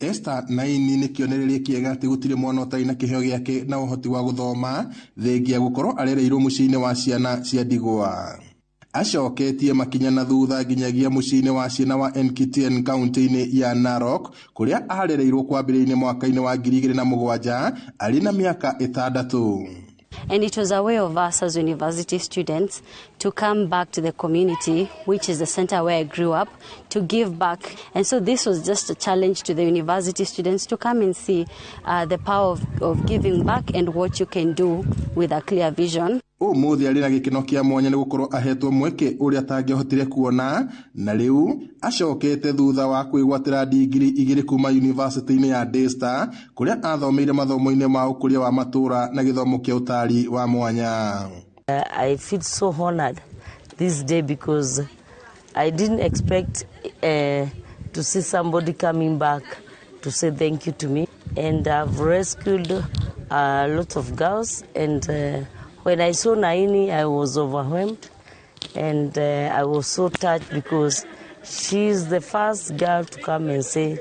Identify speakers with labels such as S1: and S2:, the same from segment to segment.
S1: Esther Naini nĩ kĩonereria kĩega atĩ gũtirĩ mwana ũtarĩ na kĩheo gĩake na ũhoti wa gũthoma thengia gũkorwo arereirwo mũciĩ-inĩ wa ciana cia ndigwa. Acoketie makinya na thutha nginyagia mũciĩ-inĩ wa ciana wa Gĩkeno kaunti-inĩ ya Narok kũrĩa arereirwo kwambĩrĩria mwaka-inĩ wa 2007 arĩ na mĩaka 6.
S2: And it was a way of us as university students to come back to the community, which is the center where I grew up, to give back. And so this was just a challenge to the university students to come and see the power of giving back and what you can do with a clear vision.
S1: Mũthĩ arĩ na gĩkeno kĩa mwanya nĩ gũkorwo ahetwo mweke ũrĩa atangĩahotire kuona, na rĩu acokete thutha wa kwĩgwatĩra digiri 2 kuma university-inĩ ya Esther kũrĩa athomeire mathomo-inĩ ma ũkũria wa matũra na gĩthomo kĩa ũtari wa mwanya.
S3: I feel so honored this day because I didn't expect to see somebody coming back to say thank you to me, and I've rescued a lot of girls, and when I saw Naini, I was overwhelmed, and I was so touched because she's the first girl to come and say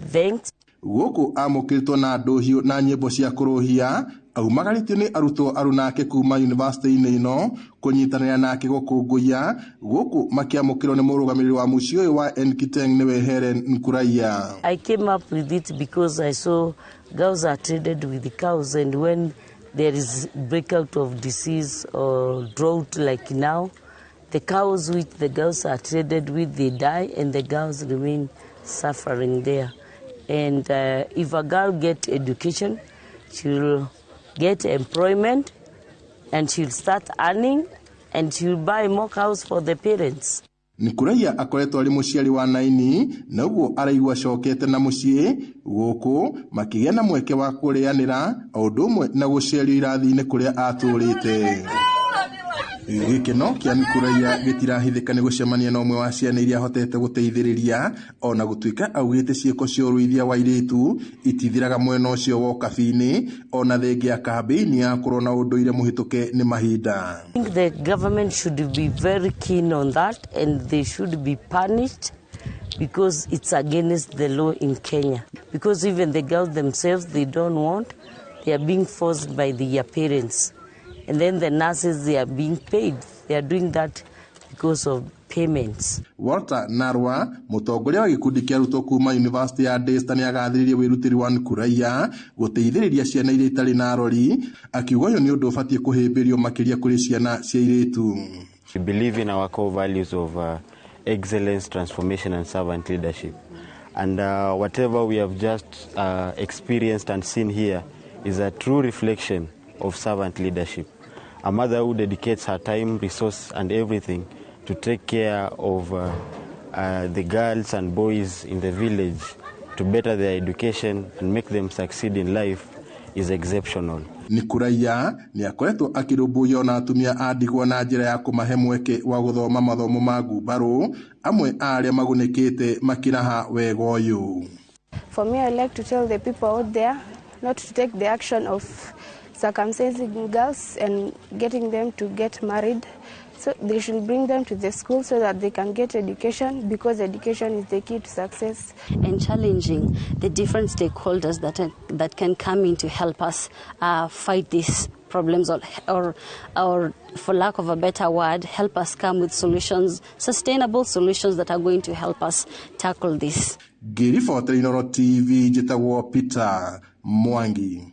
S3: thanks.
S1: Gũkũ amũkĩrĩtwo na ndũhiũ na nyĩmbo cia kũrũhia, aumagarĩtio nĩ arutwo arunake kuma university-inĩ ĩno kũnyitanĩra nake gũkũngũiya, gũkũ makĩamũkĩrwo nĩ mũrũgamĩrĩri wa mũciĩ ũyũ wa Gĩkeno nĩwe kũrĩa.
S3: I came up with it because I saw girls are traded with the cows, and when there is breakout of disease or drought like now, the cows which the girls are traded with, they die, and the girls remain suffering there. And if a girl gets education, she'll get employment, and she'll start earning, and she'll buy more cows for the parents.
S1: Kũrĩa akoretwo arĩ mũciari wa Naini, na ũguo araigua cokete na mũciĩ, gũkũ makĩgĩa na mweke wa kũrĩanĩra o ũndũ ũmwe na gũcerio irathi-inĩ kũrĩa atũrĩte. Gĩkeno kĩa Kũrĩa gĩtirahithĩka nĩ gũcemania na ũmwe wa ciana iria hotete gũteithĩrĩria, ona gũtuĩka augĩte ciĩko cia ũruithia wa airĩtu itithiraga mwena ũcio wa ũkabi-inĩ, ona thengia ya kambĩini ya kũrũa na ũndũire mũhĩtũke nĩ mahinda.
S3: I think the government should be very keen on that, and they should be punished because it's against the law in Kenya. Because even the girls themselves, they don't want, they are being forced by their parents. And then the nurses, they are being paid. They are doing that because of payments.
S1: Walter Narwa, mũtongoria wa gĩkundi kĩa arutwo kuma University ya Esther nĩ agathĩrĩirie wĩrutĩri wa Kũrĩa gũteithĩrĩria ciana iria itarĩ na arori, akiuga ũyũ nĩ ũndũ ũbatiĩ kũhĩmbĩrio makĩria kũrĩ ciana cia airĩtu.
S4: We believe in our core values of excellence, transformation, and servant leadership. And whatever we have just experienced and seen here is a true reflection of servant leadership. A mother who dedicates her time, resource, and everything to take care of the girls and boys in the village to better their education and make them succeed in life is exceptional.
S1: Kũrĩa nĩ akoretwo akĩrũmbũiya na atumia a ndigwa na njĩra ya kũmahe mweke wa gũthoma mathomo ma ngumbarũ, amwe arĩa magunĩkĩte makĩraha wega ũyũ.
S5: For me, I like to tell the people out there not to take the action of circumcising girls and getting them to get married. So they should bring them to the school so that they can get education, because education is the key to success.
S2: And challenging the different stakeholders that can come in to help us fight these problems, or for lack of a better word, help us come with solutions, sustainable solutions that are going to help us tackle this.
S1: Gĩriboteri Narok TV, njĩtagwo Peter Mwangi.